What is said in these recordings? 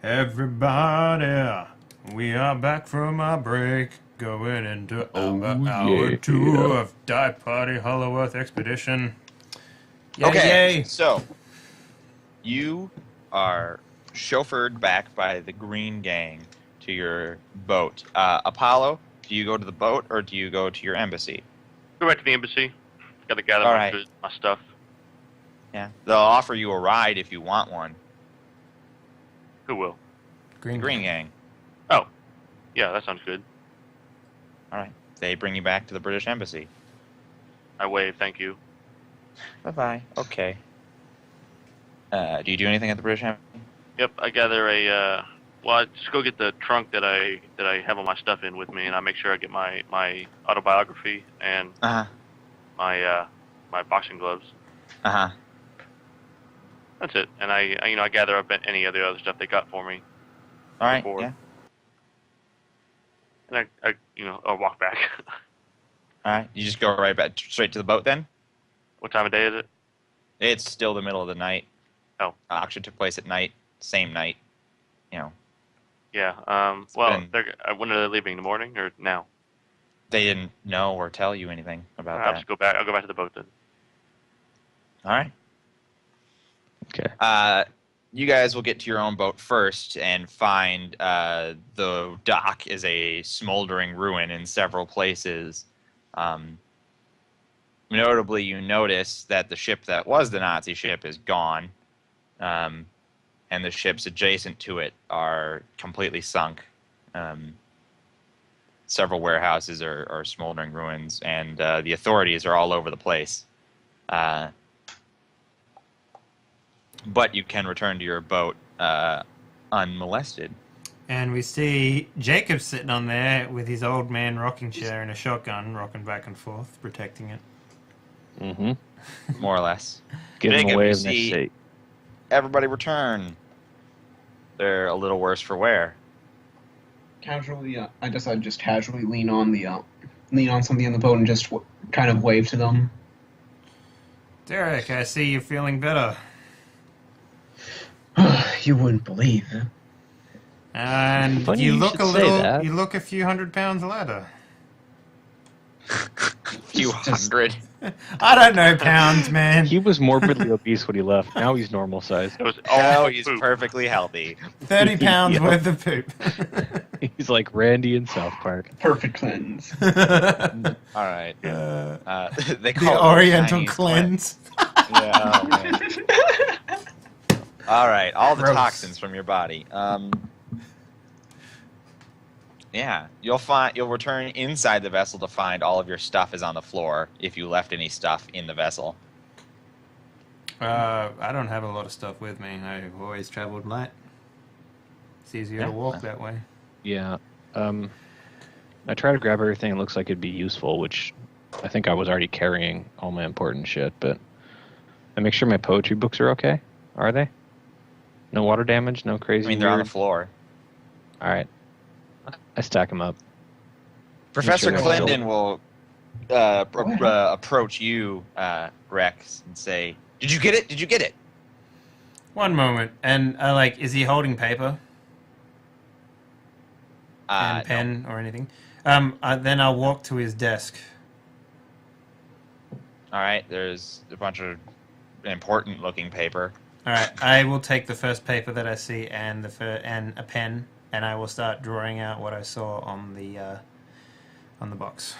Everybody, we are back from our break, going into hour yeah. 2 of Die Party Hollow Earth Expedition. Yay, Okay, yay! so you are chauffeured back by the Green Gang to your boat. Apollo, do you go to the boat or do you go to your embassy? Go back to the embassy. Gotta gather All my right. goods, my stuff. Yeah, they'll offer you a ride if you want one. Who will? The Green Gang. Oh, yeah, that sounds good. All right, they bring you back to the British embassy. I wave, thank you. Bye-bye. Okay. Do you do anything at the British embassy? Yep, I gather a. Well, I just go get the trunk that I have all my stuff in with me, and I make sure I get my autobiography and Uh-huh. my boxing gloves. Uh-huh. That's it. And I gather up any of the other stuff they got for me. All right, Before. yeah. And I'll walk back. All right, you just go right back straight to the boat then? What time of day is it? It's still the middle of the night. Oh. Auction took place at night, same night. You know, Yeah. been- when are they leaving? In the morning or now? they didn't know or tell you anything about I'll that. just go back. I'll go back to the boat then. All right. Okay. You guys will get to your own boat first and find the dock is a smoldering ruin in several places. Notably, you notice that the ship that was the Nazi ship is gone, and the ships adjacent to it are completely sunk. Several warehouses are smoldering ruins, and the authorities are all over the place. But you can return to your boat unmolested. And we see Jacob sitting on there with his old man rocking chair and a shotgun, rocking back and forth, protecting it. Mm-hmm. More or less. Get in Jacob, the way you of this see- state. Everybody return. They're a little worse for wear. Casually, I guess I'd just casually lean on something in the boat and just kind of wave to them. Derek, I see you're feeling better. You wouldn't believe. And Funny you you look should a say little, that. you look a few 100 pounds lighter. Few Just- hundred. I don't know pounds, man. He was morbidly obese when he left. Now he's normal size. It was Oh, all he's poop. perfectly healthy. 30 pounds Yeah. worth of poop. He's like Randy in South Park. Perfect cleanse. All right. They The call it Oriental Chinese cleanse. Yeah, oh, man. All right, all the Gross. toxins from your body. Yeah, you'll return inside the vessel to find all of your stuff is on the floor if you left any stuff in the vessel. I don't have a lot of stuff with me. I've always traveled light. It's easier to Yeah. walk that way. Yeah. I try to grab everything that looks like it'd be useful, which I think I was already carrying all my important shit, but I make sure my poetry books are okay. Are they? No water damage, no crazy I mean, they're on the weird- floor. All right. I stack them up. Professor they're Clinton will approach you, Rex, and say, "Did you get it? Did you get it?" One moment. And, is he holding paper and pen or anything? Then I'll walk to his desk. All right, there's a bunch of important-looking paper. All right, I will take the first paper that I see and a pen, and I will start drawing out what I saw on the box.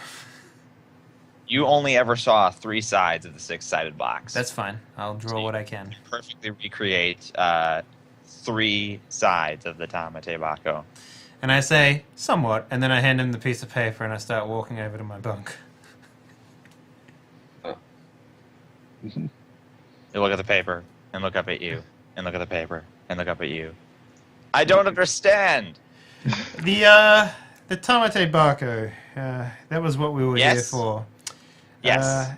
You only ever saw 3 sides of the 6-sided box. That's fine. I'll draw what I can. Perfectly recreate 3 sides of the Tamate Bako. And I say, somewhat, and then I hand him the piece of paper and I start walking over to my bunk. You look at the paper, and look up at you, and look at the paper, and look up at you. I don't understand! The Tamate Bako, that was what we were here Yes. for. Yes.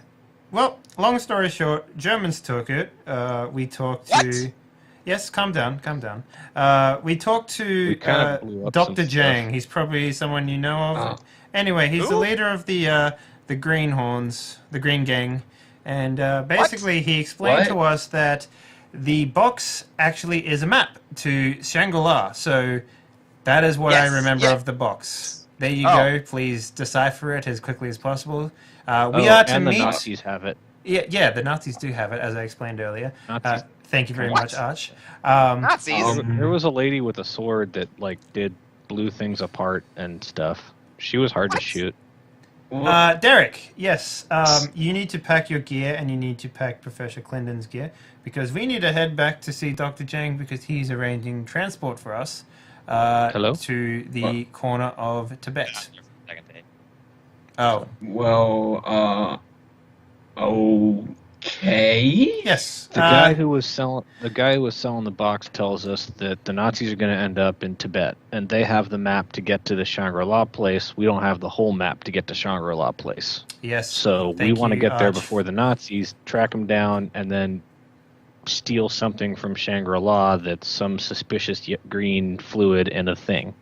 Well, long story short, Germans took it. We talked to... What? Yes, calm down. We talked to We kinda blew up some Dr. stuff. Jang. He's probably someone you know of. Oh. Anyway, he's the Who? leader of the Greenhorns, the Green Gang. And basically he explained What? to us that the box actually is a map to Shangri-La. So that is what I Yes, remember yeah. of the box. There you Oh. go. Please decipher it as quickly as possible. We Oh, are to and the meet. Nazis have it. Yeah, the Nazis do have it, as I explained earlier. Nazis. Thank you very What? much, Arch. Nazis. There was a lady with a sword that like blew things apart and stuff. She was hard to What? shoot. Derek, yes, you need to pack your gear and you need to pack Professor Clinton's gear because we need to head back to see Dr. Jang because he's arranging transport for us Hello? to the corner of Tibet. Second day. Oh, Well, okay. yes. The guy who was selling the box tells us that the Nazis are going to end up in Tibet, and they have the map to get to the Shangri-La place. We don't have the whole map to get to Shangri-La place. Yes. So we Thank want to you, get there Arch. before the Nazis, track them down, and then steal something from Shangri-La that's some suspicious green fluid in a thing.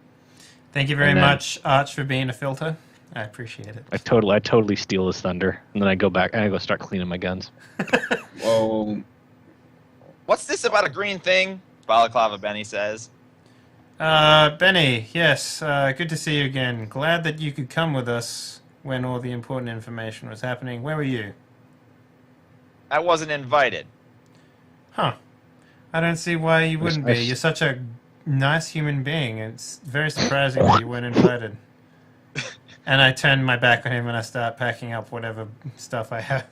Thank you very and then- much, Arch, for being a filter. I appreciate it. I totally steal his thunder, and then I go back and I go start cleaning my guns. Well, What's this about a green thing? Balaclava Benny says. Benny, yes, good to see you again. Glad that you could come with us when all the important information was happening. Where were you? I wasn't invited. Huh. I don't see why you wouldn't be. I- You're such a nice human being. It's very surprising that you weren't invited. And I turn my back on him and I start packing up whatever stuff I have.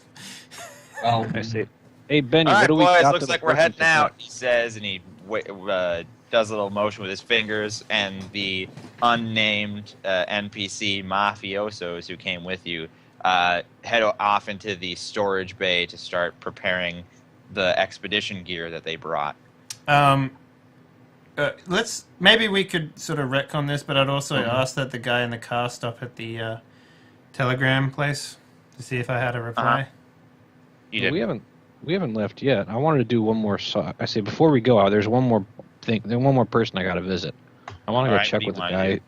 well, I say, "Hey Benny, All what right, do we boys, got looks to the like we're person heading out, tonight?" he says, and he does a little motion with his fingers, and the unnamed NPC mafiosos who came with you head off into the storage bay to start preparing the expedition gear that they brought. Maybe we could sort of retcon this, but I'd also ask that the guy in the car stop at the telegram place to see if I had a reply. You Well, did. we haven't left yet. I wanted to do one more. I say before we go out, there's one more thing. There's one more person I got to visit. I want to go Alright, check what with do the you wanna guy. do?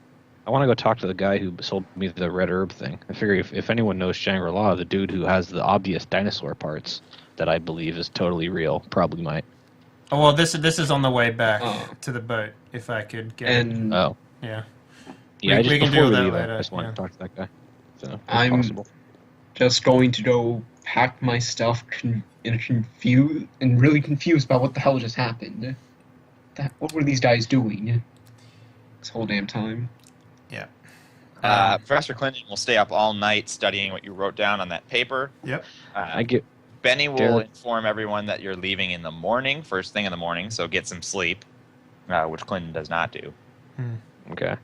I want to go talk to the guy who sold me the red herb thing. I figure if anyone knows Shangri-La, the dude who has the obvious dinosaur parts that I believe is totally real probably might. Oh, well, this is on the way back Oh. to the boat. If I could get it. and Oh, Yeah. yeah. We Just can before deal we with that leave, later, I just want yeah. to talk to that guy. So, if I'm- possible. just going to go pack my stuff and really confused about what the hell just happened. What were these guys doing this whole damn time? Professor Clinton will stay up all night studying what you wrote down on that paper. Yep. I get. Benny will Derek- inform everyone that you're leaving in the morning, first thing in the morning, so get some sleep, which Clinton does not do. Okay.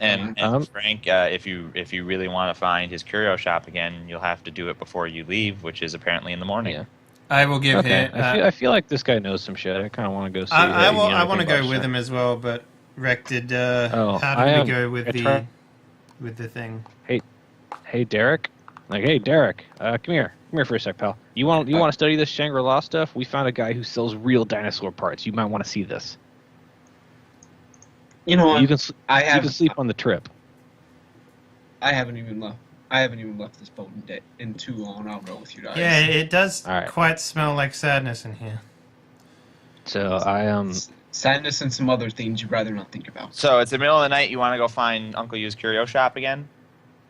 And Um, Frank, if you really want to find his curio shop again, you'll have to do it before you leave, which is apparently in the morning. Yeah. I will give Okay. him. I feel like this guy knows some shit. I kind of want to go see. I hey, will. you know I want to anything go about with Shang- him as well. But Rec did. Oh, How I did am- we go with I the try- thing? Hey Derek, hey Derek, come here for a sec, pal. You want to study this Shangri-La stuff? We found a guy who sells real dinosaur parts. You might want to see this. You know what? You can I you have. can sleep on the trip. I haven't even left this boat in too long. I'll go with you guys. Yeah, it does All right. quite smell like sadness in here. So I Sadness and some other things you'd rather not think about. So it's the middle of the night. You want to go find Uncle Yu's curio shop again?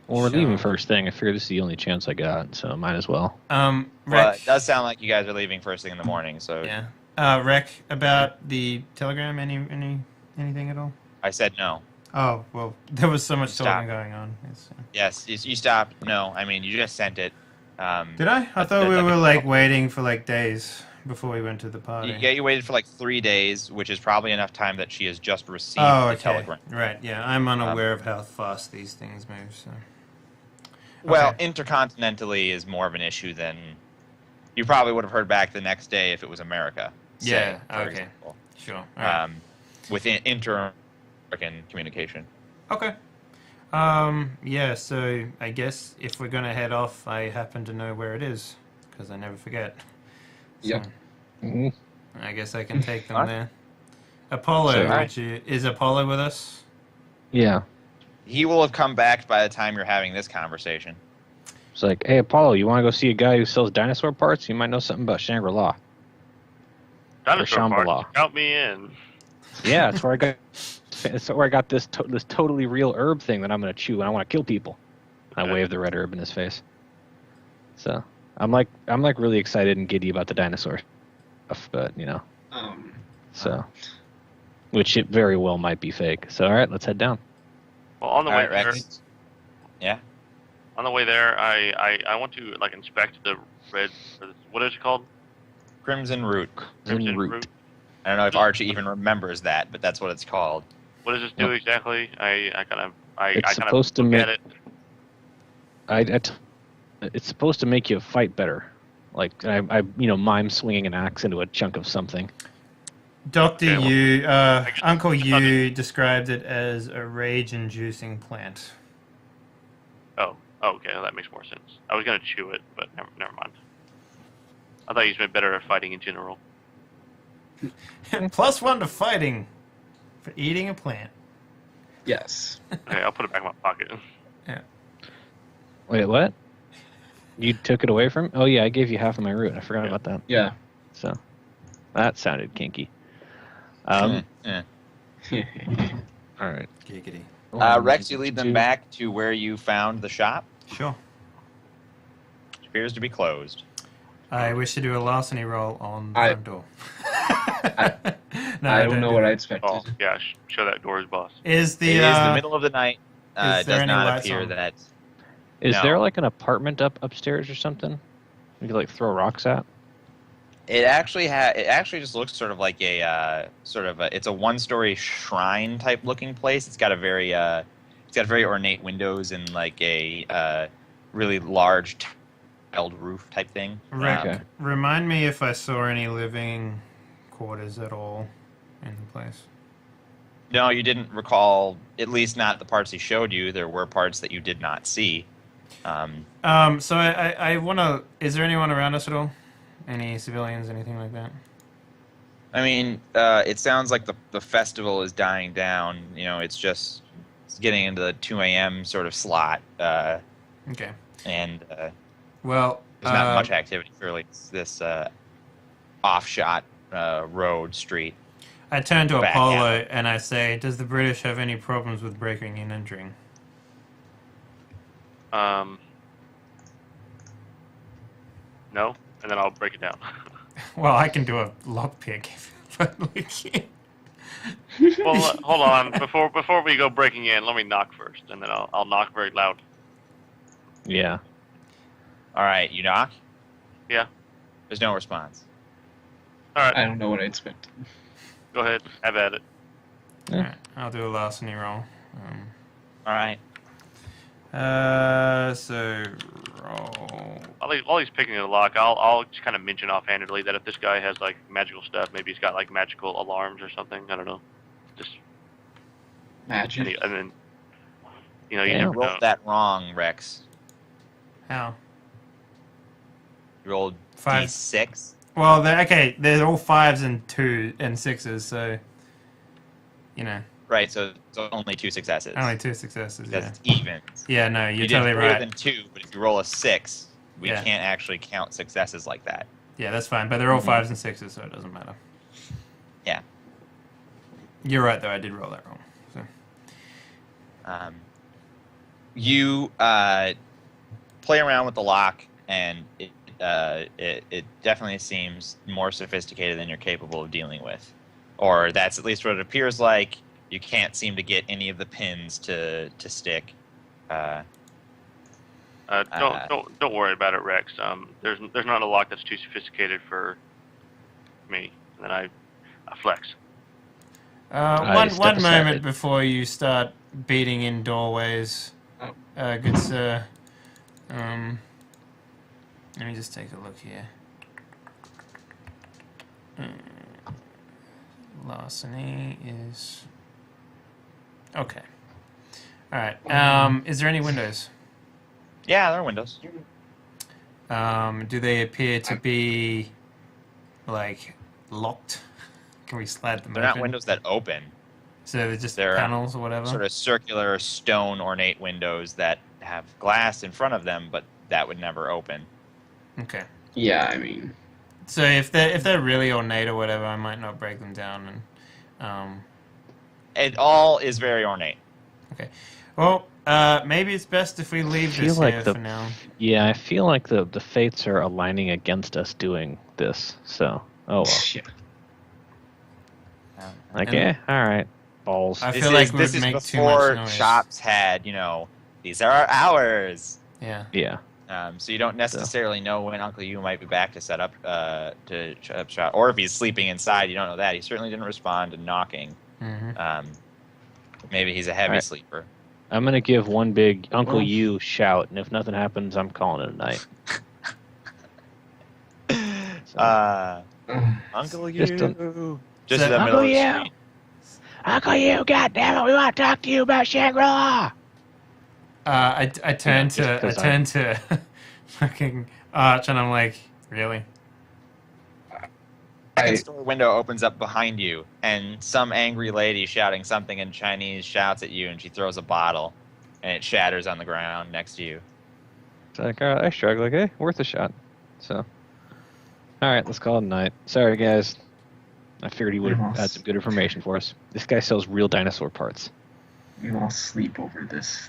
well, we're Sure. leaving first thing. I figured this is the only chance I got, so might as well. Well, Rec. it does sound like you guys are leaving first thing in the morning. So Yeah. Rec, about the telegram. Anything at all? I said no. Oh well, there was so much Stop. talking going on. Yes, you stopped. No, I mean you just sent it. Did I? I thought we were like waiting for like days before we went to the party. Yeah, you waited for like 3 days, which is probably enough time that she has just received Oh, the okay. telegram. Right. Yeah, I'm unaware of how fast these things move. So. Well, Okay. intercontinentally is more of an issue than you probably would have heard back the next day if it was America. say, Yeah, for okay. example. Sure. All right. Within inter-American communication. Okay. Yeah, so I guess if we're going to head off, I happen to know where it is, because I never forget. So Yep. Mhm. I guess I can take them Alright. there. Apollo, So- is Apollo with us? Yeah. He will have come back by the time you're having this conversation. It's like, hey Apollo, you want to go see a guy who sells dinosaur parts? You might know something about Shangri-La. Dinosaur Shambhala. parts. Count me in. Yeah, that's where I got. That's where I got this this totally real herb thing that I'm gonna chew, and I want to kill people. I Okay. wave the red herb in his face. So I'm like really excited and giddy about the dinosaur stuff, but so which it very well might be fake. So all right, let's head down. Well, on the All way right, there, Rex. Yeah. on the way there, I want to like inspect the red. What is it called? Crimson Root. Crimson Root. root. I don't know if Archie even remembers that, but that's what it's called. What does this do Yep. exactly? I kind of It's supposed to look make- at it. It's supposed to make you fight better. Like I mime swinging an axe into a chunk of something. Doctor Okay, well, Yu, actually, Uncle it's not Yu described it as a rage-inducing plant. Oh, okay, well, that makes more sense. I was gonna chew it, but never mind. I thought you'd been better at fighting in general. +1 to fighting for eating a plant. Yes. Okay, I'll put it back in my pocket. Wait, what? You took it away from? Oh yeah, I gave you half of my root. I forgot Yeah. about that. Yeah. So that sounded kinky. Eh. All right. Giggity. Rex, you lead them back to where you found the shop. Sure. Which appears to be closed. I wish to do a larceny roll on the I- front door. I don't know what I that. expected. Oh, yeah, show that door as boss. Is the It is the middle of the night. is It there does any not lights appear on? that. Is No. there like an apartment upstairs or something? We could like throw rocks at. It actually just looks sort of like it's a one-story shrine type looking place. It's got very ornate windows and like a really large tiled roof type thing. Rick, Okay. remind me if I saw any living quarters at all in the place. No, you didn't recall. At least not the parts he showed you. There were parts that you did not see. So I want to. Is there anyone around us at all? Any civilians, anything like that? I mean, it sounds like the festival is dying down. You know, it's getting into the 2 a.m. sort of slot, Okay. and Well, there's not much activity for like this off-shot road street. I turn to back Apollo alley. and I say, "Does the British have any problems with breaking and entering?" No, and then I'll break it down. Well, I can do a lockpick. But Well, hold on. Before we go breaking in, let me knock first, and then I'll knock very loud. Yeah. All right, you knock. Yeah. There's no response. All right, I don't know what I expected. go ahead. Have at it. Alright, I'll do a larceny roll. All right. So roll. While he's picking the lock, I'll just kind of mention offhandedly that if this guy has like magical stuff, maybe he's got like magical alarms or something. I don't know. Just Magic. and then you Yeah. never You rolled know. that wrong, Rex. How? You rolled 5. D6. Well, they're all 5s and 2 and 6s, so Right, so it's only 2 successes. only 2 successes. Because Yeah. it's even. Yeah, no, you're You totally did greater right. than 2, but if you roll a 6, we Yeah. can't actually count successes like that. Yeah, that's fine. But they're all 5s and 6s, so it doesn't matter. Yeah. You're right, though. I did roll that wrong. So. You play around with the lock, and it definitely seems more sophisticated than you're capable of dealing with. Or that's at least what it appears like. You can't seem to get any of the pins to stick. Don't worry about it, Rex. There's not a lock that's too sophisticated for me. And then I flex. One step aside. moment before you start beating in doorways, Oh. good sir. Let me just take a look here. Larceny is okay. All right. Is there any windows? Yeah, there are windows. Do they appear to be like locked? Can we slide them They're open? not windows that open. So they're just They're, panels or whatever. Sort of circular stone ornate windows that have glass in front of them, but that would never open. Okay. Yeah, I mean, So if they're really ornate or whatever, I might not break them down. And It all is very ornate. okay, well, maybe it's best if we leave feel this like here the for now. Yeah, I feel like the fates are aligning against us doing this. So, oh well. Shit. Like, And- all right, balls. I feel like we this would is make too before much noise. shops had, these are our hours. Yeah. Yeah. So you don't necessarily know when Uncle U might be back to set up shop, or if he's sleeping inside. You don't know that. He certainly didn't respond to knocking. Mm-hmm. Maybe he's a heavy Alright. sleeper. I'm gonna give one big Uncle Oh. U shout, and if nothing happens, I'm calling it a night. So, Uncle Just U. Just So- in the middle of the Uncle street. Uncle U, goddammit, we want to talk to you about Shangri-La. I turn You know, just 'cause to fucking Arch, and I'm like, really? Second I, store window opens up behind you, and some angry lady shouting something in Chinese shouts at you, and she throws a bottle, and it shatters on the ground next to you. It's like, all right, I shrug, like, hey, worth a shot. So, all right, let's call it a night. Sorry, guys. I figured he would have had some good information for us. This guy sells real dinosaur parts. we all sleep over this.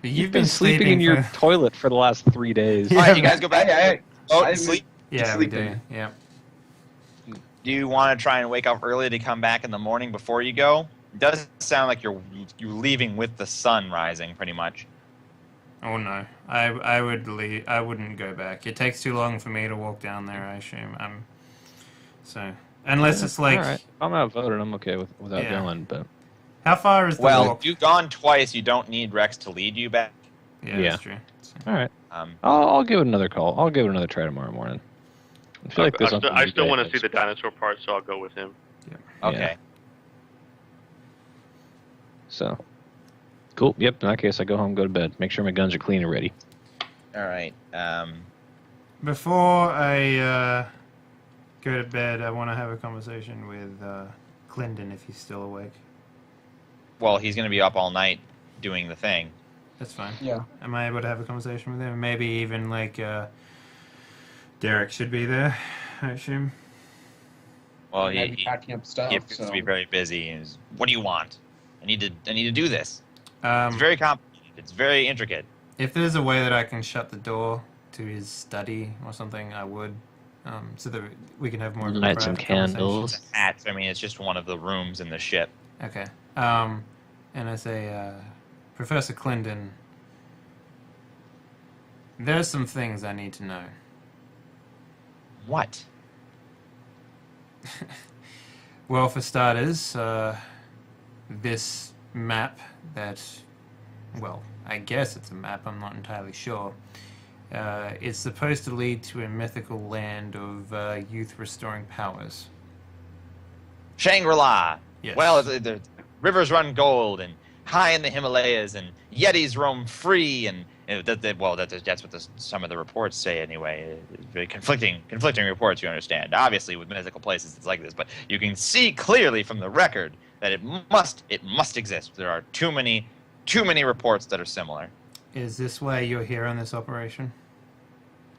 You've been sleeping in your for... toilet for the last 3 days. Yeah. All right, you guys go back to boat I- and sleep. Yeah, we do. sleeping. Yeah. Do you want to try and wake up early to come back in the morning before you go? It does sound like you're leaving with the sun rising, pretty much. Oh no, I would leave. I wouldn't go back. It takes too long for me to walk down there. I assume. So unless it's like, all right. I'm outvoted. I'm okay without Yeah. going, but how far is the Well, walk? if you've gone twice, you don't need Rex to lead you back. Yeah, Yeah. that's true. So- all right. Um, I'll give it another call. I'll give it another try tomorrow morning. I feel like this. I still want to see the dinosaur part, so I'll go with him. okay. Yeah. So, cool. Yep. In that case, I go home, go to bed. Make sure my guns are clean and ready. All right. Before I go to bed, I want to have a conversation with Clinton if he's still awake. Well, he's going to be up all night doing the thing. That's fine. Yeah. Am I able to have a conversation with him? Maybe even like Derek should be there, I assume. Well, I might he be packing up stuff. he appears so. to be very busy. And is, what do you want? I need to do this. It's Um, very complicated. It's very intricate. if there's a way that I can shut the door to his study or something, I would, so that we can have more of a Light some private conversation. candles. It's a hat. I mean, it's just one of the rooms in the ship. Okay. And I say, Professor Clinton, there's some things I need to know. What? Well, for starters, this map that, well, I guess it's a map, I'm not entirely sure. It's supposed to lead to a mythical land of youth restoring powers. Shangri-La. Yes. Well, the rivers run gold, and high in the Himalayas, and Yetis roam free, and that's what some of the reports say anyway. Very conflicting reports, you understand. Obviously, with mythical places, it's like this, but you can see clearly from the record that it must exist. There are too many reports that are similar. Is this why you're here on this operation?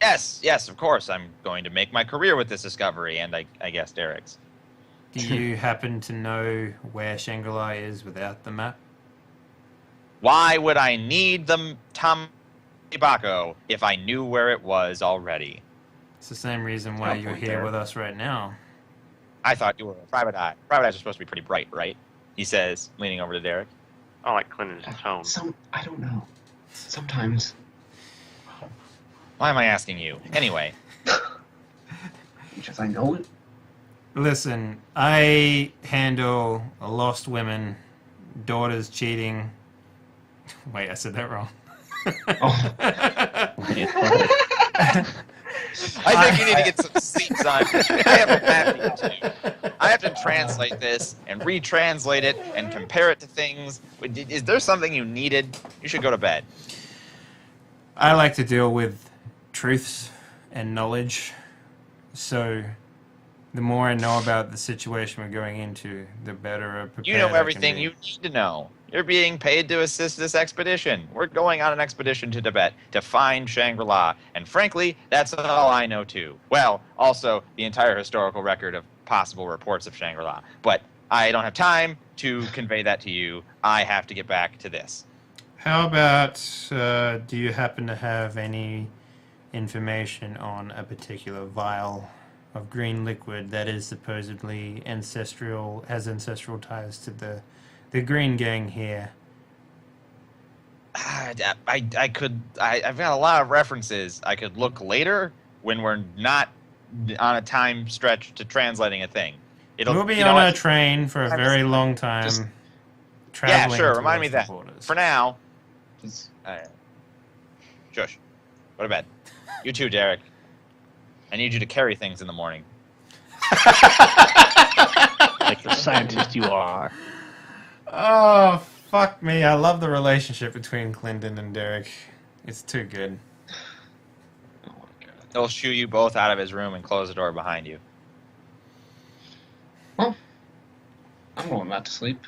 Yes, of course. I'm going to make my career with this discovery, and I guess Derek's. Do you happen to know where Shangri-La is without the map? Why would I need the Tibako if I knew where it was already? It's the same reason why Good you're point here there. with us right now. I thought you were a private eye. Private eyes are supposed to be pretty bright, right? He says, leaning over to Derek. I don't like Clinton's tone. I don't know. Sometimes. Why am I asking you? Anyway, Because I know it. Listen, I handle lost women, daughters cheating. Wait, I said that wrong. Oh. I think you need to get some sleep, son. I have a map too. I have to translate this and retranslate it and compare it to things. Is there something you needed? You should go to bed. I like to deal with truths and knowledge. So, The more I know about the situation we're going into, the better prepared You know I can everything be. you need to know. You're being paid to assist this expedition. We're going on an expedition to Tibet to find Shangri-La. And frankly, that's all I know too. Well, also the entire historical record of possible reports of Shangri-La. But I don't have time to convey that to you. I have to get back to this. How about, do you happen to have any information on a particular vial of green liquid that is supposedly ancestral, has ancestral ties to the Green Gang here? I've got a lot of references. I could look later when we're not on a time stretch to translating a thing. We'll be you know on a what? train for a very long time, Just- traveling Yeah, sure. Remind me towards of the that. borders. For now, Just- shush. Go to bed. You too, Derek. I need you to carry things in the morning. Like the scientist you are. Oh, fuck me. I love the relationship between Clinton and Derek. It's too good. Oh my god. He'll shoo you both out of his room and close the door behind you. Well, I'm going back to sleep.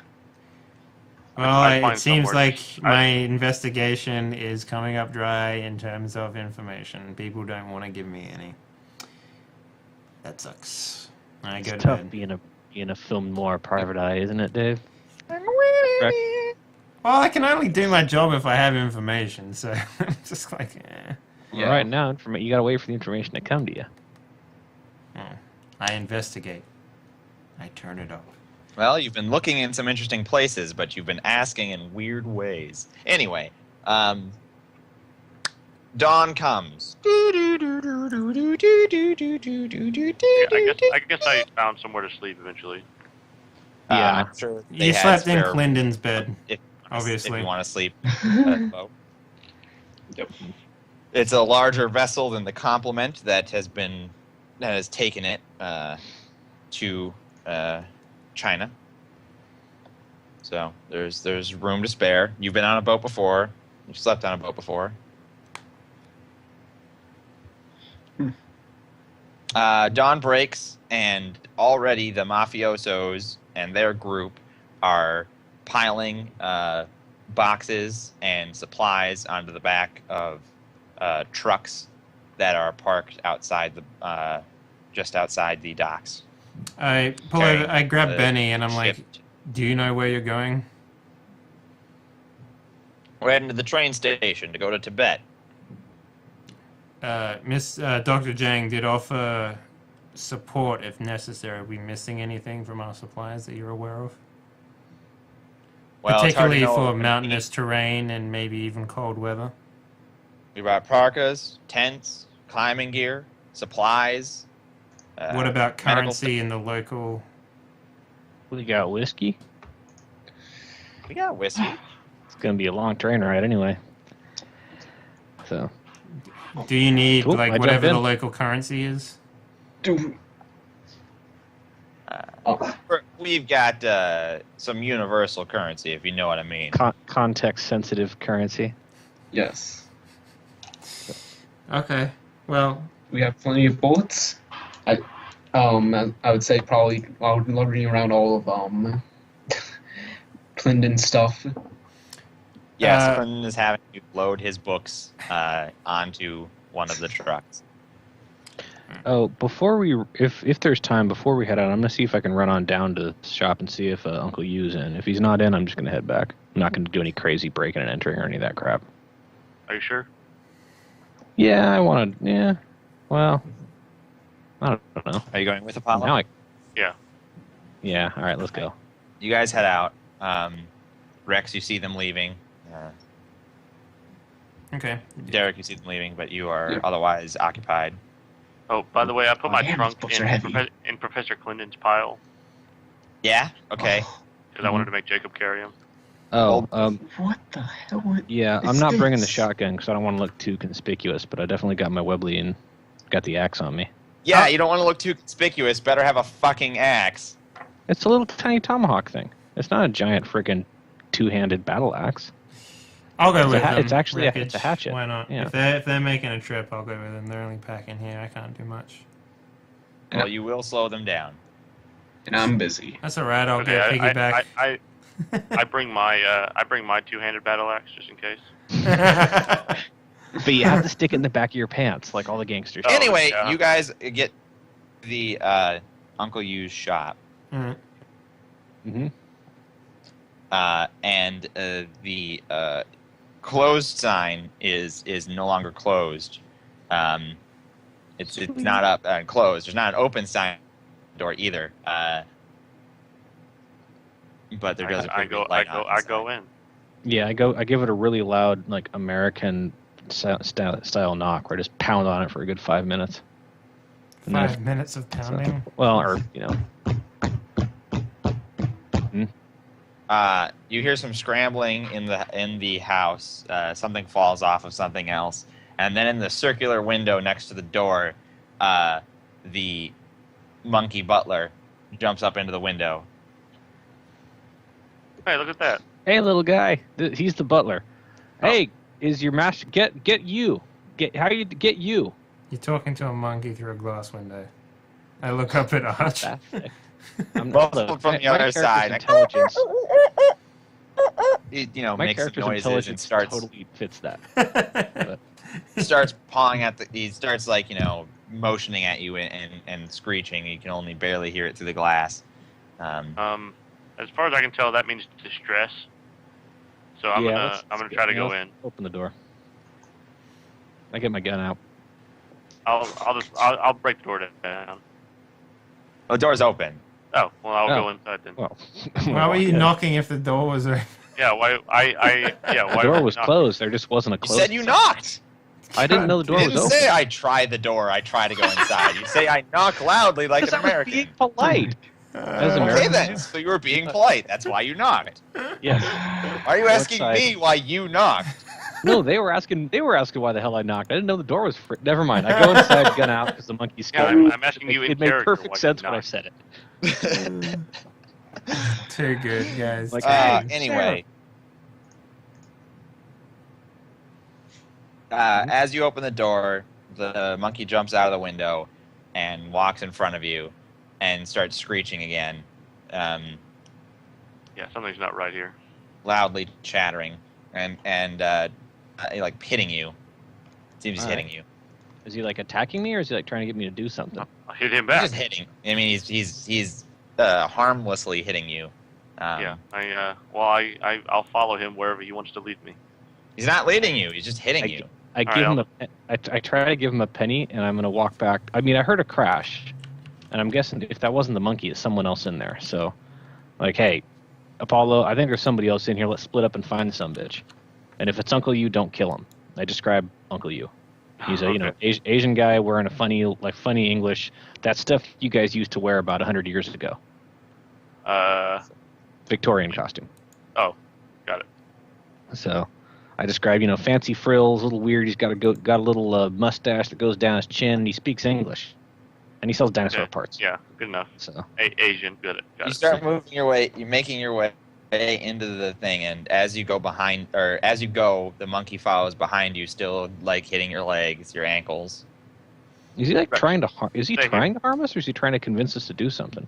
Well, I'd find it seems somewhere like to- my investigation is coming up dry in terms of information. People don't want to give me any. That sucks. I go It's to tough bed. being a film noir private eye, isn't it, Dave? Well, I can only do my job if I have information, so I'm just like, eh. Yeah. Right now, you gotta wait for the information to come to you. I investigate. I turn it up. Well, you've been looking in some interesting places, but you've been asking in weird ways. Anyway, dawn comes. I guess I found somewhere to sleep eventually. Yeah. I'm sure they You had slept in spare- Clinton's bed, if obviously. you want to sleep. Boat. Yep. It's a larger vessel than the complement that has taken it to China. So there's room to spare. You've been on a boat before. You've slept on a boat before. Dawn breaks, and already the mafiosos and their group are piling boxes and supplies onto the back of trucks that are parked outside just outside the docks. I pull Carrying over, I grab the Benny and I'm like, ship. do you know where you're going? We're heading to the train station to go to Tibet. Dr. Jang did offer support if necessary. Are we missing anything from our supplies that you're aware of? Well, it's hard to Particularly know for what we mountainous terrain and maybe even cold weather. We brought parkas, tents, climbing gear, supplies. What about medical currency in the local? We got whiskey. We got whiskey. It's gonna be a long train ride anyway. So Do you need Cool, I like jump whatever the in. local currency is? Do oh, We've got some universal currency, if you know what I mean. context sensitive currency. yes. Okay. Well, We have plenty of bullets. I would say probably while lugging around all of Clinton stuff. Yes, Clinton is having you load his books onto one of the trucks. Oh, if there's time before we head out, I'm gonna see if I can run on down to the shop and see if Uncle Yu's in. If he's not in, I'm just gonna head back. I'm not gonna do any crazy breaking and entering or any of that crap. Are you sure? Yeah, I want to. Yeah, well, I don't know. Are you going with Apollo? Now Yeah. Yeah. All right, let's go. You guys head out. Rex, you see them leaving. okay. Derek, you see them leaving, but you are Yeah. otherwise occupied. Oh, by the way, I put Oh, my damn, trunk these books are heavy. in Professor Clinton's pile Yeah? Okay. Oh, because I wanted to make Jacob carry him. Oh, what the hell? yeah. I'm is not bringing the this? shotgun because I don't want to look too conspicuous. But I definitely got my Webley and got the axe on me. Yeah, you don't want to look too conspicuous. Better have a fucking axe. It's a little tiny tomahawk thing. It's not a giant freaking two-handed battle axe. I'll go It's a with ha- them. it's actually a- Wreckage. it's a hatchet. Why not? Yeah. If they're making a trip, I'll go with them. They're only packing here. I can't do much. Well, you will slow them down. And I'm busy. That's alright. I'll Okay, go piggyback. I bring my two-handed battle axe just in case. But you have to stick it in the back of your pants, like all the gangsters. Oh, Anyway, yeah. you guys get the Uncle U's shop. Alright. Mm-hmm. And the closed sign is no longer closed. It's not up closed. There's not an open sign door either. But there does I go in. Yeah, I give it a really loud, like American style knock, where I just pound on it for a good 5 minutes. And 5 minutes of pounding. Well, or you hear some scrambling in the house. Something falls off of something else, and then in the circular window next to the door, the monkey butler jumps up into the window. Hey, look at that. Hey, little guy, he's the butler. Hey, is your master get you? How you get you? You're talking to a monkey through a glass window. I look up at Arch. That's sick. I'm Well, not from the other side. Intelligence. He, My makes some character's noises and intelligence starts totally fits that. starts pawing at he starts motioning at you and screeching. You can only barely hear it through the glass. As far as I can tell, that means distress. So I'm gonna try to go in. Open the door. I get my gun out. I'll break the door down. Oh, the door's open. Oh, well, I'll go inside then. Well, Why were you knocking if the door was open? Yeah, why? Why the door was not? closed. There just wasn't a You closed. said you knocked. I didn't know the door You was didn't open. say I try the door. I try to go inside. You say I knock loudly like Because an I was American. being polite. As Okay American. then. So you were being polite. That's why you knocked. Yes. Why are you asking side? me why you knocked? No, they were asking. They were asking why the hell I knocked. I didn't know the door was. Never mind. I go inside, gun out, because the monkey's Yeah, scared. I'm asking you in It made character perfect why sense you when I knocked. said it. Too good, guys. Like, Anyway. As you open the door, the monkey jumps out of the window and walks in front of you and starts screeching again, Yeah, something's not right here. loudly chattering and like hitting you. Seems he's Alright. hitting you. Is he like attacking me, or is he like trying to get me to do something? I'll hit him He's back. just hitting. I mean, he's harmlessly hitting you. Yeah, I'll follow him wherever he wants to lead me. He's not leading you. He's just hitting you. I give him I try to give him a penny, and I'm gonna walk back. I mean, I heard a crash, and I'm guessing if that wasn't the monkey, it's someone else in there. So, like, hey, Apollo, I think there's somebody else in here. Let's split up and find some bitch. And if it's Uncle U, don't kill him. I describe Uncle U. He's a Asian guy wearing a funny English. That stuff you guys used to wear about 100 years ago. Victorian costume. Oh, got it. So, I describe fancy frills, a little weird. He's got a little mustache that goes down his chin. And he speaks English, and he sells dinosaur Okay. parts. Yeah, good enough. So Asian, got it. You start moving your way. You're making your way into the thing, and as you go, the monkey follows behind you, still like hitting your legs, your ankles. is he like Right. trying to harm? Is he Stay trying to harm us, or is he trying to convince us to do something?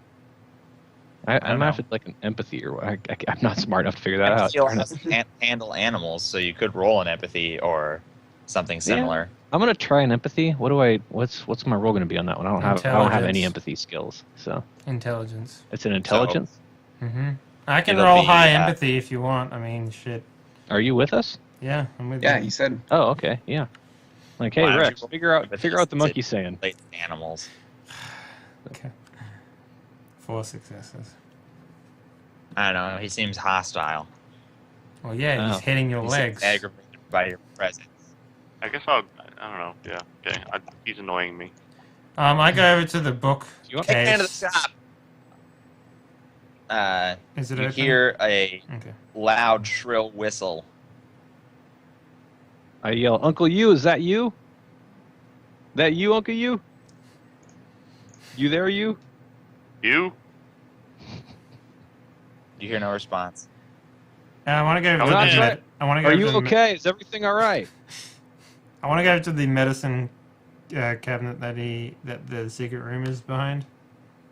I'm know. after like an empathy, or I'm not smart enough to figure that out. Empathy doesn't handle animals, so you could roll an empathy or something similar. I'm gonna try an empathy. What's my roll gonna be on that one? I don't have any Intelligence. empathy skills, so Intelligence. it's an intelligence. Mm-hmm. I can It'll roll be, high empathy if you want. I mean, shit. Are you with us? Yeah, I'm with Yeah, you. he said. Oh, okay, yeah. Like, hey Why don't Rex, you roll figure out empathy what the since monkey's saying. Relate to animals. Okay. 4 successes. I don't know. He seems hostile. Well, yeah, he's Oh. hitting your He legs. seems aggravated by your presence. I guess I don't know. Yeah, okay. He's annoying me. I go over to the book You want- Kick into the case. shop. Is it You open? hear a Okay. loud, shrill whistle. I yell, Uncle U, is that you? That you, Uncle U? You there, you? You? You hear no response. I want to go over I'm to not the. sure. I want to go. Are over you to the, okay? Is everything all right? I want to go to the medicine cabinet that the secret room is behind?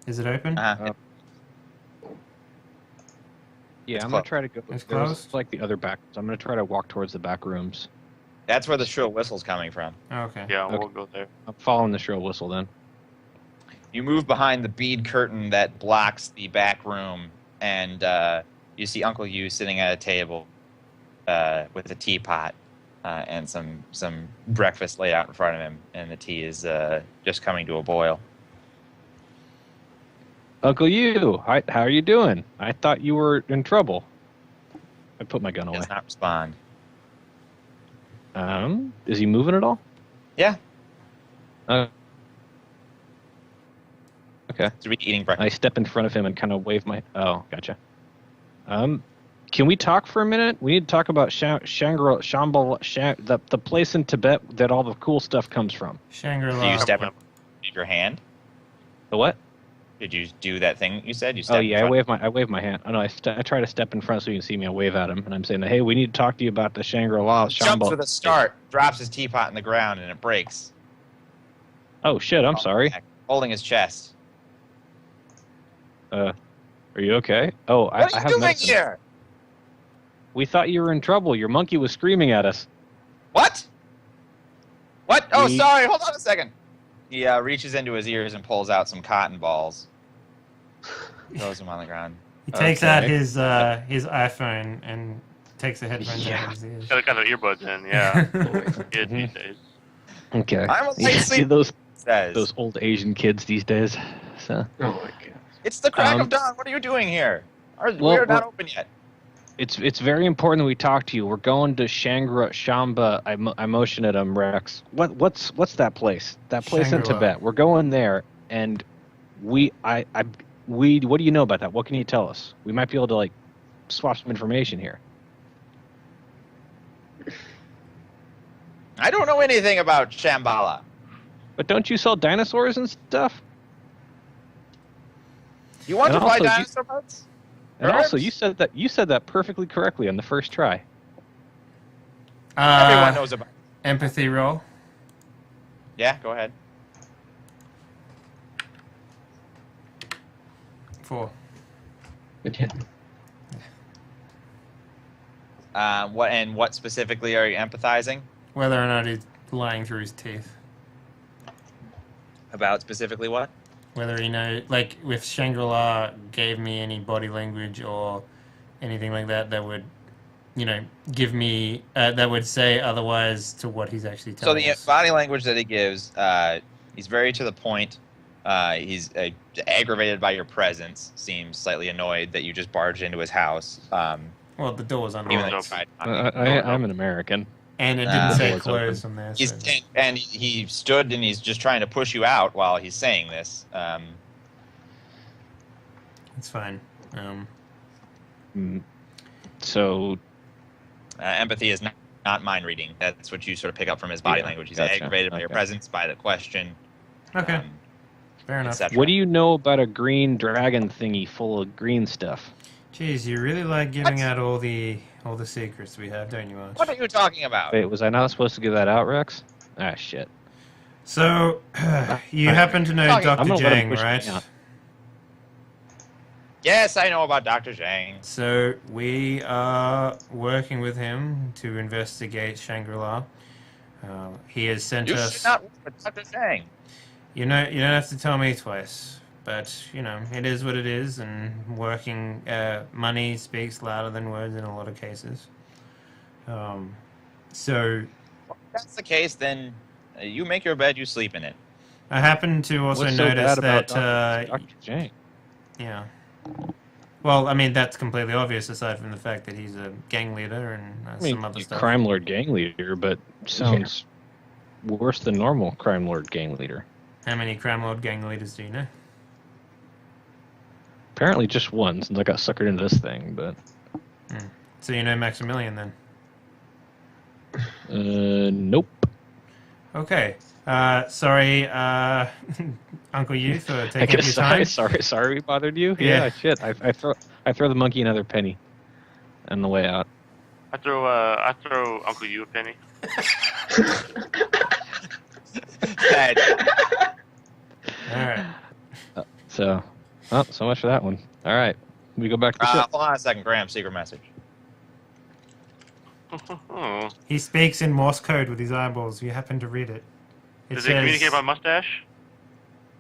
Is it open? Yeah, It's I'm clo- gonna try to go. It's There's closed? like the other back. So I'm gonna try to walk towards the back rooms. That's where the shrill whistle's coming from. Okay. Yeah, we'll Okay. go there. I'm following the shrill whistle then. You move behind the bead curtain that blocks the back room, and you see Uncle Yu sitting at a table with a teapot and some breakfast laid out in front of him, and the tea is just coming to a boil. Uncle Yu, how are you doing? I thought you were in trouble. I put my gun He away. does not respond. Is he moving at all? Yeah, Okay. he's eating I breakfast. step in front of him and kind of wave my. Oh, gotcha. Can we talk for a minute? We need to talk about the place in Tibet that all the cool stuff comes from. Do you Shangri-La. step in your hand? The what? Did you do that thing you said? You step Oh in yeah, front? I wave my hand. Oh no, I try to step in front so you can see me. I wave at him and I'm saying, hey, we need to talk to you about the Shangri-La. Jumps with a start, drops his teapot in the ground, and it breaks. Oh shit, I'm sorry. Holding his chest. Are you okay? Oh, What I are have you doing medicine. here? We thought you were in trouble. Your monkey was screaming at us. What? What? Oh, We- sorry. Hold on a second. He reaches into his ears and pulls out some cotton balls. Throws them on the ground. He takes out Okay. his iPhone and takes the headphones out of his ears. Got the earbuds in, yeah. Kids these days. Okay. I'm a light Yeah, sleeper. those Says. old Asian kids these days. So Oh my god. It's the crack Um, of dawn. What are you doing here? well, We're not well- open yet. it's very important that we talk to you. We're going to Shamba. I motion at him, Rex. What's that place? That place in Shangri-La. Tibet. We're going there, and what do you know about that? What can you tell us? We might be able to like swap some information here. I don't know anything about Shambhala. But don't you sell dinosaurs and stuff? You want And to buy also you- dinosaur parts? And also, Herbs? you said that perfectly correctly on the first try. Everyone knows about. Empathy roll. Yeah, go ahead. 4. Again. What specifically are you empathizing Whether or not he's lying through his teeth. about? Specifically, what? Whether he knows, like, if Shangri-La gave me any body language or anything like that, that would, give me, that would say otherwise to what he's actually So telling the us. body language that he gives, he's very to the point. He's aggravated by your presence. Seems slightly annoyed that you just barged into his house. Well, the door was Even unlocked. though you tried not to. I'm an American. And it didn't say Door's closed on there. He's So. and he stood and he's just trying to push you out while he's saying this. It's fine. So Empathy is not mind reading. That's what you sort of pick up from his body Yeah, language. He's gotcha. aggravated by your Okay. presence, by the question. Okay, fair enough. etc. what do you know about a green dragon thingy full of green stuff? Jeez, you really like giving What? out all the secrets we have, don't you, Arch? What are you talking about? Wait, was I not supposed to give that out, Rex? Ah, shit. So, you happen to know I'm Dr. gonna let him Jang, push me right? out. Yes, I know about Dr. Zhang. So, we are working with him to investigate Shangri-La. He has sent You us... should not work with Dr. Zhang. You don't have to tell me twice. But, it is what it is, and working... money speaks louder than words in a lot of cases. So, If that's the case, then you make your bed, you sleep in it. I happen to also What's so notice bad about that... Dr. Jang? Yeah. Well, I mean, that's completely obvious aside from the fact that he's a gang leader and I mean, some other stuff. crime lord gang leader, but sounds worse than normal crime lord gang leader. How many crime lord gang leaders do you know? Apparently just one, since I got suckered into this thing, but... So you know Maximilian then? Nope. Okay. Sorry, Uncle Yu, for I taking up your guess time. sorry we bothered you? Yeah. Yeah, shit. I throw the monkey another penny on the way out. I throw Uncle Yu a penny. All right. So much for that one. All right, we go back to the ship. Hold on a second, Graham. Secret message. He speaks in Morse code with his eyeballs. You happen to read it. It Does it communicate by mustache?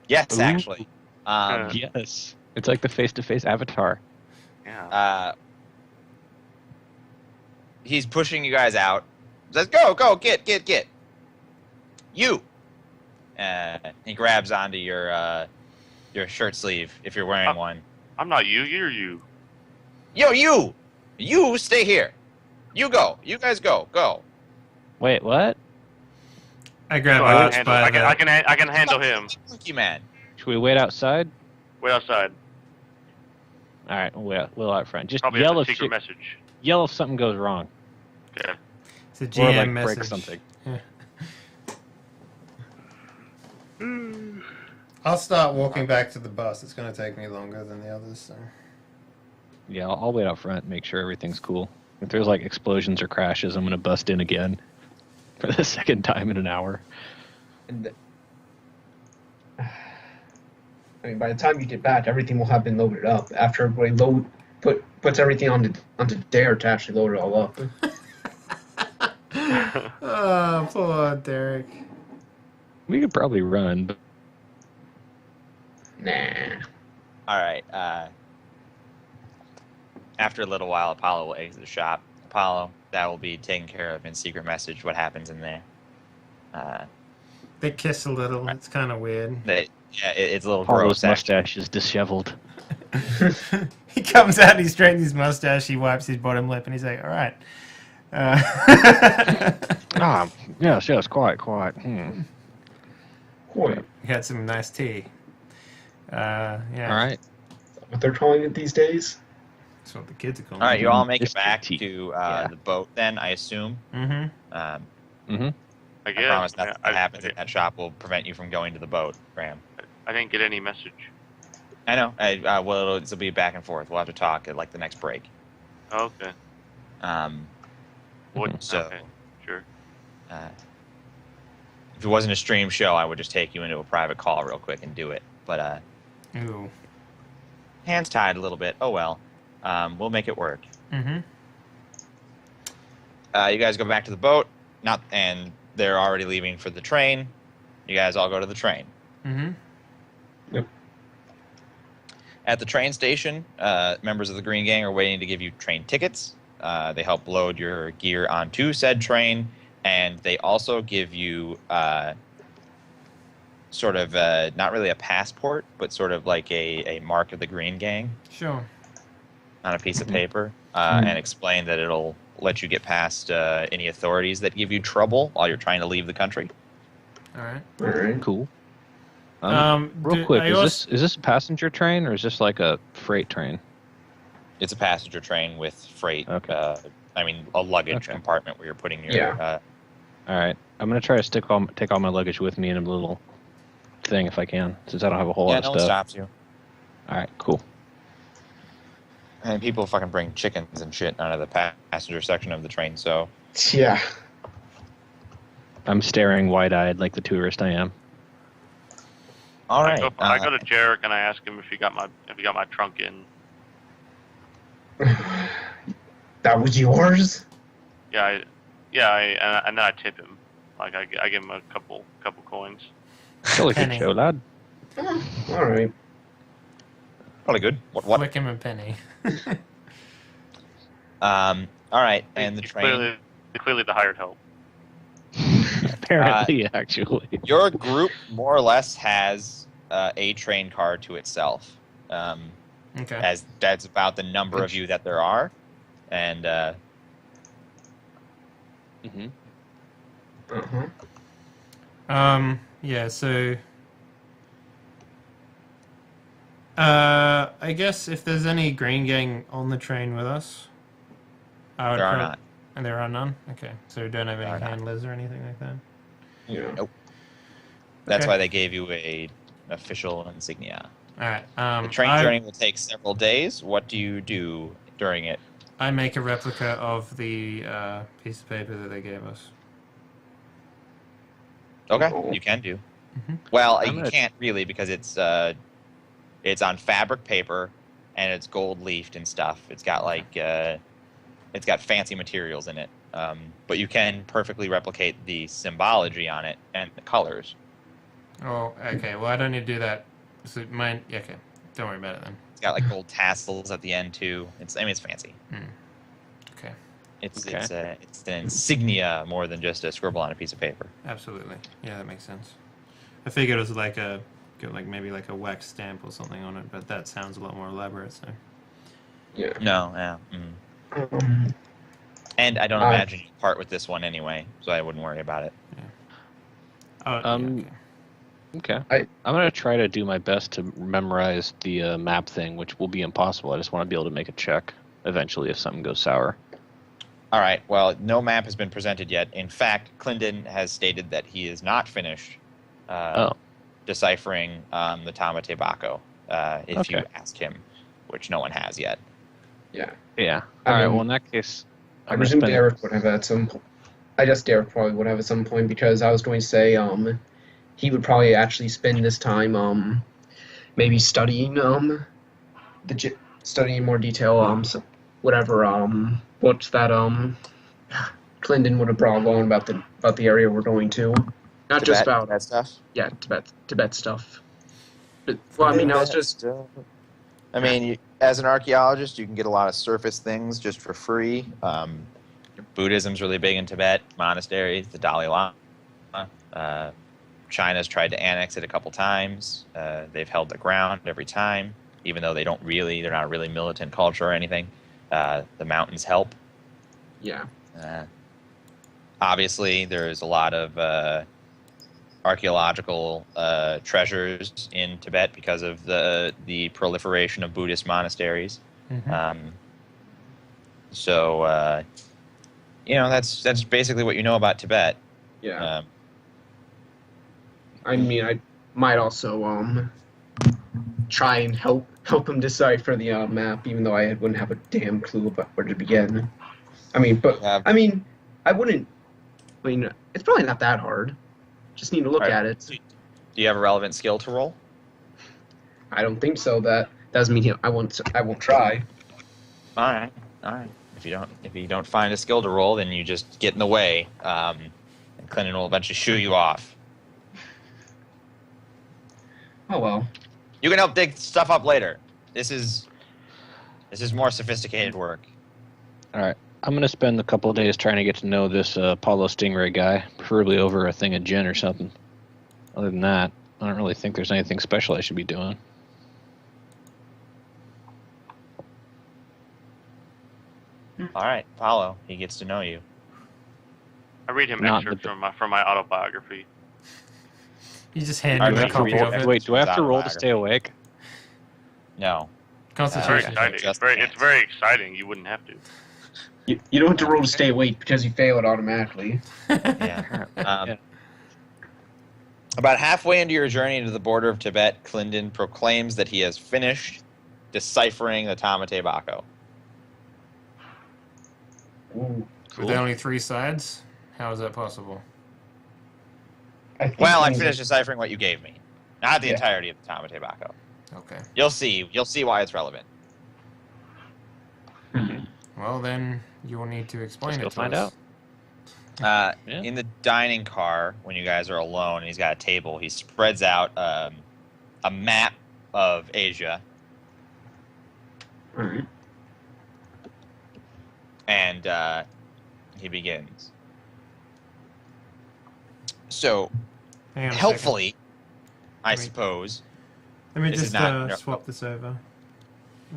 Yes, Ooh. actually. Yes, it's like the face-to-face avatar. Yeah. He's pushing you guys out. Says, go, get. You. He grabs onto your shirt sleeve if you're wearing one. I'm not you. You're you. Yo, you stay here. You go. You guys go. Wait, what? I grab So Arch I by the... can handle him. Monkey man. Should we wait outside? Wait outside. All right, we'll out front. Just Probably yell has a if secret message. yell if something goes wrong, Okay. It's a or GM like message. break something. Yeah. I'll start walking back to the bus. It's going to take me longer than the others. So. Yeah, I'll wait out front, make sure everything's cool. If there's like explosions or crashes, I'm gonna bust in again for the second time in an hour. And I mean, by the time you get back, everything will have been loaded up. After everybody puts everything onto Dare to actually load it all up. Oh, poor Derek. We could probably run, but Nah. All right. After a little while, Apollo will exit the shop. Apollo, that will be taken care of in secret message. What happens in there? They kiss a little. It's kind of weird. It's a little Apollo's gross. mustache is disheveled. He comes out, he straightens his mustache, he wipes his bottom lip, and he's like, all right. Yes, quite. Boy, We had some nice tea. Yeah. All right. what they're calling it these days? That's what the kids are calling All right, you all make it Mr. back T. to Yeah. the boat then, I assume. Mm-hmm. I I guess. promise nothing that happens I, at that shop will prevent you from going to the boat, Graham. I didn't get any message. I know. Well, it'll be back and forth. We'll have to talk at like the next break. Okay. What? So- Okay. Sure. If it wasn't a stream show, I would just take you into a private call real quick and do it. But Ooh. hands tied a little bit. Oh well. We'll make it work. Mm-hmm. You guys go back to the boat. And they're already leaving for the train. You guys all go to the train. Mm-hmm. Yep. At the train station, members of the Green Gang are waiting to give you train tickets. They help load your gear onto said train, and they also give you sort of not really a passport, but sort of like a mark of the Green Gang Sure. on a piece of paper, and explain that it'll let you get past any authorities that give you trouble while you're trying to leave the country. All right. All right. Cool. Do- Real quick, I is this a passenger train or is this like a freight train? It's a passenger train with freight. Okay. A luggage Okay. compartment where you're putting your. Yeah. All right, I'm gonna try to take all my luggage with me in a little thing if I can, since I don't have a whole Yeah, lot no of one stuff. stops you. All right, cool. And people fucking bring chickens and shit out of the passenger section of the train, so. Yeah. I'm staring wide-eyed like the tourist I am. All right. I go to Jarek and I ask him if he got my trunk in. That was yours? And then I tip him. Like I give him a couple coins. Totally good Penny. show, lad. All right. Probably good. What? Flick him a penny. All right, and the He's train. clearly the hired help. Apparently, actually. Your group more or less has a train car to itself. Okay. As that's about the number of you that there are, and Mm-hmm. Uh-huh. Yeah, so I guess if there's any Green Gang on the train with us, I would there are not. And there are none? Okay. So we don't have There are any not. handlers or anything like that? Yeah. Nope. That's Okay. why they gave you a official insignia. Alright. The train journey will take several days. What do you do during it? I make a replica of the piece of paper that they gave us. Okay, Oh. you can do. Mhm. Well, I'm you gonna- can't really because it's on fabric paper and it's gold leafed and stuff. It's got it's got fancy materials in it. But you can perfectly replicate the symbology on it and the colors. Oh, okay. Well, I don't need to do that. So mine. Okay. Don't worry about it then. It's got like gold tassels at the end too. It's fancy. Okay. It's Okay. it's an insignia more than just a scribble on a piece of paper. Absolutely. Yeah, that makes sense. I figured it was like maybe like a wax stamp or something on it, but that sounds a lot more elaborate. So. Yeah. No, yeah. And I don't imagine you part with this one anyway, so I wouldn't worry about it. Oh. Um, Okay. Okay. I'm going to try to do my best to memorize the map thing, which will be impossible. I just want to be able to make a check eventually if something goes sour. All right. Well, no map has been presented yet. In fact, Clendon has stated that he is not finished deciphering the Tamate Bako if you Okay. ask him, which no one has yet. Yeah. Yeah. I All right. mean, Well, in that case, I I'm gonna presume spend- Derek would have at some point. I guess Derek probably would have at some point because I was going to say he would probably actually spend this time maybe studying studying in more detail whatever books that Clinton would have brought along about the area we're going to. Not just about that stuff. yeah Tibet stuff. But, well, I mean, I was just I mean, as an archaeologist, you can get a lot of surface things just for free. Buddhism's really big in Tibet, monasteries, the Dalai Lama. China's tried to annex it a couple times. They've held the ground every time, even though they're not a really militant culture or anything. The mountains help. yeah. Obviously, there's a lot of archaeological treasures in Tibet because of the proliferation of Buddhist monasteries. Mhm. So that's basically what you know about Tibet. Yeah. I mean, I might also try and help him decipher the map, even though I wouldn't have a damn clue about where to begin. I mean, but Yeah. I mean, I wouldn't. I mean, it's probably not that hard. Just need to look Right. at it. Do you have a relevant skill to roll? I don't think so. That doesn't mean I won't try. All right. If you don't find a skill to roll, then you just get in the way, and Clinton will eventually shoo you off. Oh well. You can help dig stuff up later. This is more sophisticated work. All right. I'm going to spend a couple of days trying to get to know this Apollo Stingray guy, preferably over a thing of gin or something. Other than that, I don't really think there's anything special I should be doing. All right, Paulo, he gets to know you. I read him Not excerpts the- from my autobiography. You just hand All him right, a copy of it. Wait, do I have to roll to Autobiography. stay awake? No. It's very Concentration. exciting. Just It's very exciting. You wouldn't have to. You don't have to roll to stay awake because you fail it automatically. Yeah. Yeah. About halfway into your journey to the border of Tibet, Clendon proclaims that he has finished deciphering the Tamate Bako. Ooh. With only 3 sides? How is that possible? Well, I finished deciphering what you gave me, not the Yeah. entirety of the Tamate Bako. Okay. You'll see why it's relevant. Well, then you will need to explain Let's it go to find us. out. Yeah. In the dining car, when you guys are alone, and he's got a table, he spreads out a map of Asia, All right. and he begins. So, Hang on a helpfully, I Let me- suppose, second. Let me this is just not- no. swap this over.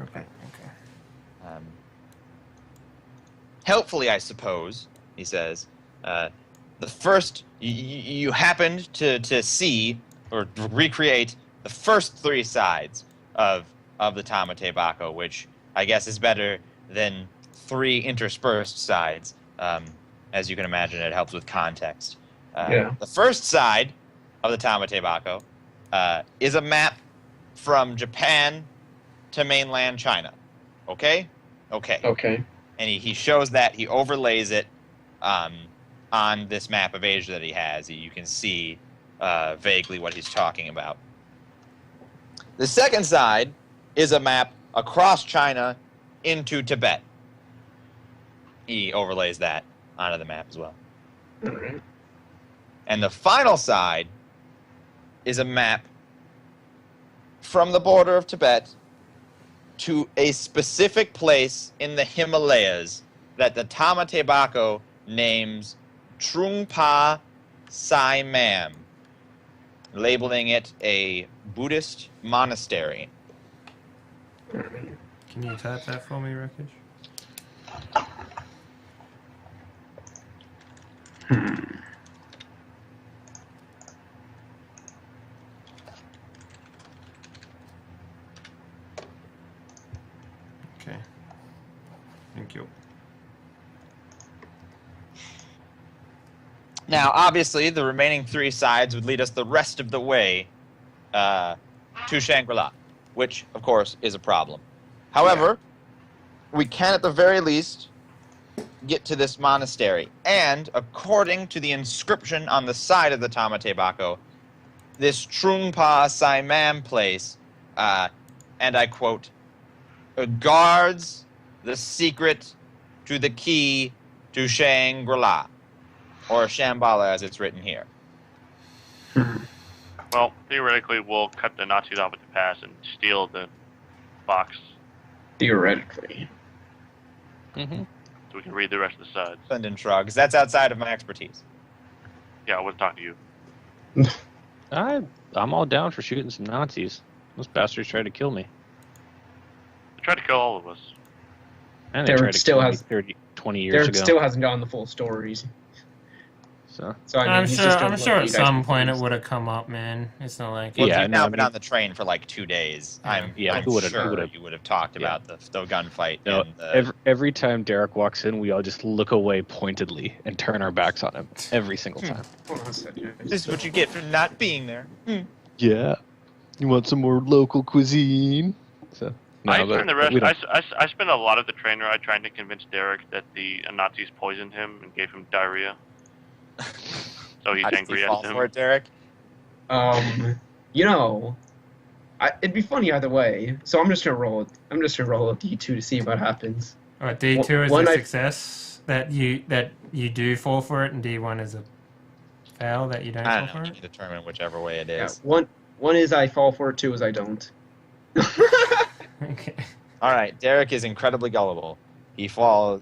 Okay. helpfully, I suppose, he says, the first, you happened to see or recreate the first 3 sides of the Tamate Bako, which I guess is better than 3 interspersed sides. As you can imagine, it helps with context. Yeah. The first side of the Tamate Bako is a map from Japan to mainland China. Okay? Okay. Okay. And he shows that, he overlays it on this map of Asia that he has. You can see vaguely what he's talking about. The second side is a map across China into Tibet. He overlays that onto the map as well. Alright. And the final side is a map from the border of Tibet to a specific place in the Himalayas that the Tamate Bako names Trungpa Sai Mam, labeling it a Buddhist monastery. Can you type that for me, Rakesh? Okay. Thank you. Now, obviously, the remaining three sides would lead us the rest of the way to Shangri-La, which, of course, is a problem. However, we can, at the very least, get to this monastery. And, according to the inscription on the side of the Tamate Bako, this Trungpa Sai Mam place, and I quote, guards the secret to the key to Shangri-La. Or Shambhala, as it's written here. Well, theoretically, we'll cut the Nazis off at the pass and steal the box Theoretically. Mm-hmm. so we can read the rest of the sides. London shrugs. That's outside of my expertise. Yeah, I want to talk to you. I'm all down for shooting some Nazis. Those bastards tried to kill me. They tried to kill all of us. And they Derek tried to still kill has- me 30, 20 years Derek ago. still hasn't gotten the full stories. So I mean, I'm he's sure. just I'm gonna sure let at you guys some be point it confused. would have come up, man. It's not like Well, Yeah, you've no, now I been mean- on the train for like 2 days. I'm Yeah, I'm who would've- sure who would've- you would have talked Yeah. about the gunfight. no, and the, every time Derek walks in, we all just look away pointedly and turn our backs on him every single time. Hold on a second. this is what you get for not being there. Yeah. You want some more local cuisine? So I but spend the rest. we don't- I spent a lot of the train ride trying to convince Derek that the Nazis poisoned him and gave him diarrhea. So he's How does angry he at fall them. for it, Derek? You know, it'd be funny either way. So I'm just gonna roll it. I'm just gonna roll a D2 to see what happens. All right, D2 is One a I- success that you do fall for it, and D1 is a fail that you don't I fall don't know. for You it. can determine whichever way it Yeah, is. one is I fall for it, two is I don't. Okay. All right, Derek is incredibly gullible. He falls.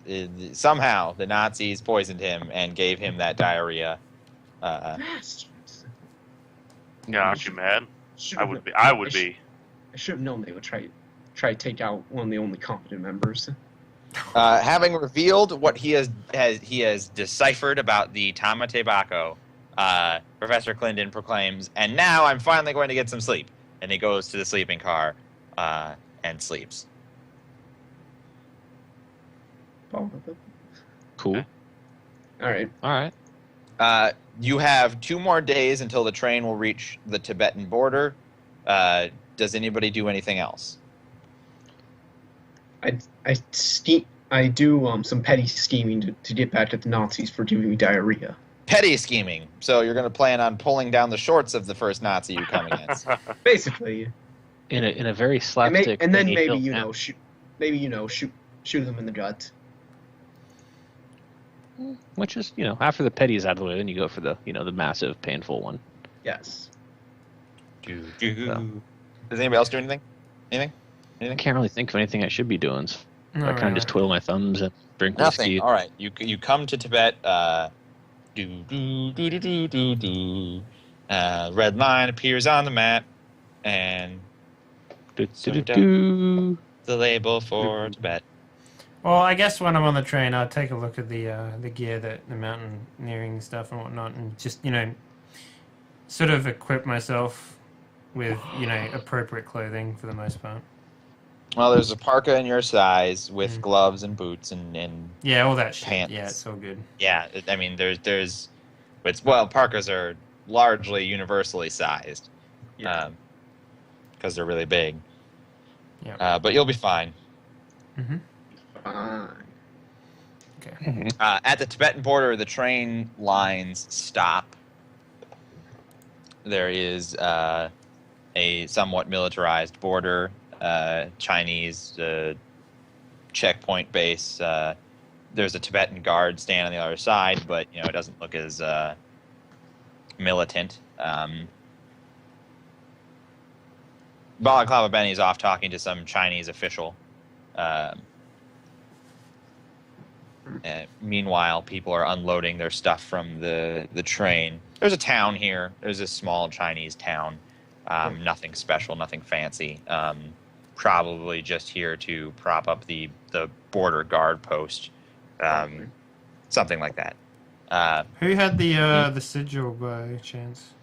Somehow, the Nazis poisoned him and gave him that diarrhea. Bastards. Yeah, aren't you mad? Should've I would be. I would I be. I should have known they would try to take out one of the only competent members. Having revealed what he has deciphered about the Tamate Bako, Professor Clinton proclaims, "And now I'm finally going to get some sleep." And he goes to the sleeping car and sleeps. Cool. All right. All right. You have 2 more days until the train will reach the Tibetan border. Does anybody do anything else? I do some petty scheming to get back at the Nazis for giving me diarrhea. Petty scheming. So you're going to plan on pulling down the shorts of the first Nazi you come against. Basically, In a very and, slapstick. and then Benny maybe Hill shoot them in the gut. Which is, after the petty's out of the way, then you go for the, the massive, painful one. Yes. Does anybody else do anything? Anything? I can't really think of anything I should be doing. So I Not kind of really. just twiddle my thumbs and drink Nothing. whiskey. All right. You come to Tibet. Red line appears on the map, and Do-do-do-do. the label for Tibet. Well, I guess when I'm on the train, I'll take a look at the gear, that the mountaineering stuff and whatnot, and just sort of equip myself with appropriate clothing for the most part. Well, there's a parka in your size with gloves and boots and Yeah, all that shit. Pants. Yeah, it's all good. yeah. I mean, there's, parkas are largely universally sized, Yeah. because they're really big. Yeah. But you'll be fine. Mm-hmm. Fine. Okay. At the Tibetan border, the train lines stop. There is a somewhat militarized border, Chinese checkpoint base. There's a Tibetan guard standing on the other side, but it doesn't look as militant. Balaclava Benny's off talking to some Chinese official. Meanwhile, people are unloading their stuff from the train. There's a town here. There's a small Chinese town. Nothing special, nothing fancy. Probably just here to prop up the border guard post. Something like that. Who had the sigil by chance?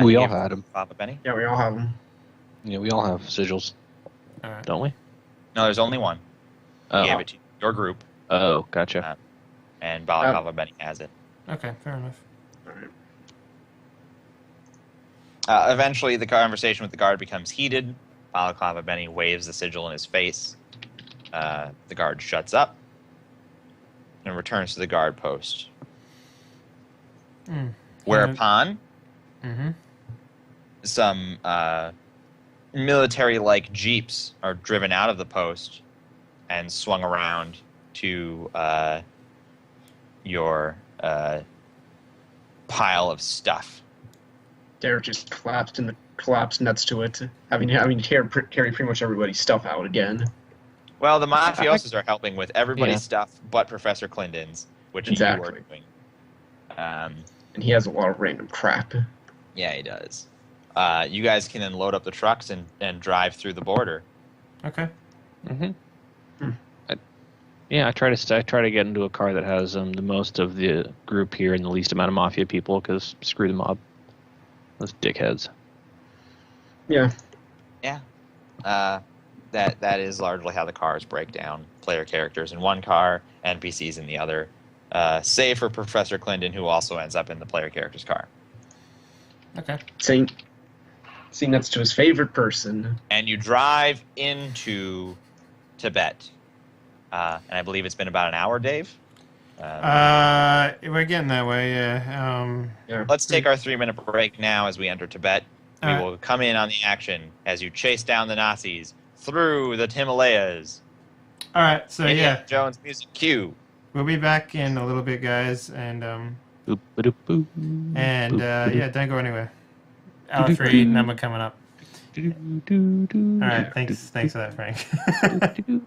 We you all give had 'em. Papa Benny? Yeah, we all have them. Yeah, we all have sigils, All right. don't we? No, there's only one. Oh, He gave it to your group, oh, gotcha. and Balaclava Benny has it. Okay, fair enough. Eventually, the conversation with the guard becomes heated. Balaclava Benny waves the sigil in his face. The guard shuts up and returns to the guard post. Whereupon, Mm-hmm. some military-like jeeps are driven out of the post and swung around to your pile of stuff. Derek just collapsed next to it, having to carry pretty much everybody's stuff out again. Well, the mafiosos are helping with everybody's Yeah. stuff but Professor Clinton's, which Exactly. you were doing. And he has a lot of random crap. Yeah, he does. You guys can then load up the trucks and drive through the border. Okay. Mm-hmm. I try to get into a car that has the most of the group here and the least amount of mafia people, because screw the mob. Those dickheads. Yeah. Yeah. That is largely how the cars break down. Player characters in one car, NPCs in the other. Save for Professor Clinton, who also ends up in the player character's car. Okay. Saying next to his favorite person. And you drive into Tibet. And I believe it's been about an hour, Dave. We're getting that way, yeah. Let's take our 3-minute break now as we enter Tibet. We Alright. will come in on the action as you chase down the Nazis through the Himalayas. All right, so Indiana yeah, Jones music cue. we'll be back in a little bit, guys, and Boop-a-doop-boo. yeah, don't go anywhere. Hour 3 number coming up. Do-do-do-do. All right, thanks for that, Frank. Do-do-do.